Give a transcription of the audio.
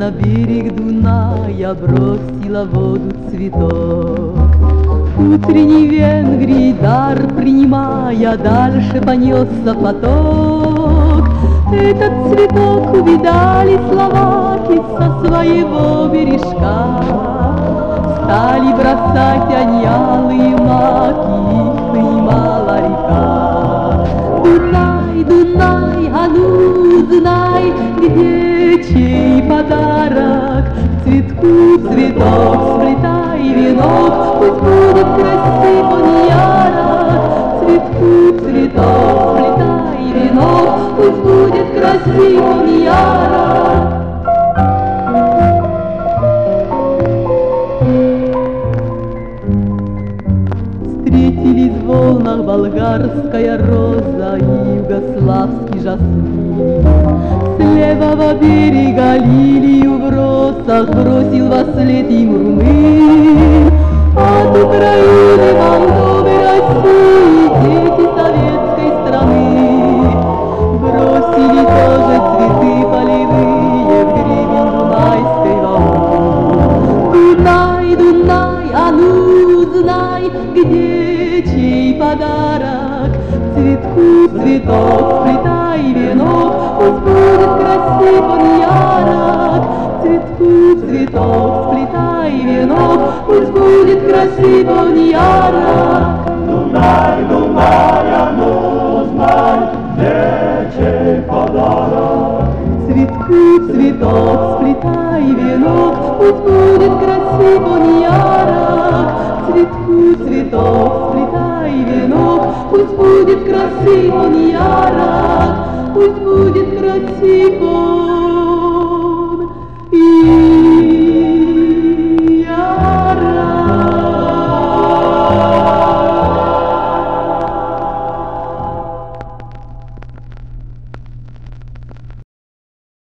на берег Дуная бросила воду цветок. Утренний Венгрий дар принимая, дальше понесся поток. Этот цветок увидали словаки со своего бережка. Стали бросать они алые маки, их принимала река. Дунай, Дунай, а ну знай, где чей подарок. К цветку цветок сплетай венок, пусть будет красив он ярок. К цветку цветок сплетай венок, пусть будет красив он ярок. Встретились в волнах болгарская роза и югославский жасмин. С левого берега лилию в росах бросил во след им румын. От Украины, Молдовы, России дети советской страны бросили тоже цветы полевые в гребень дунайской волны. Дунай, Дунай, а ну знай, где чей подарок. К цветку цветок сплетай венок, пусть будет красив он ярок. К цветку цветок сплетай венок, пусть будет красив он ярок. Дунай, Дунай, а ну знай, где чей подарок. К цветку цветок сплетай венок, пусть будет красив он ярок. К цветку цветок сплетай венок, пусть будет красив он ярок, пусть будет красив он.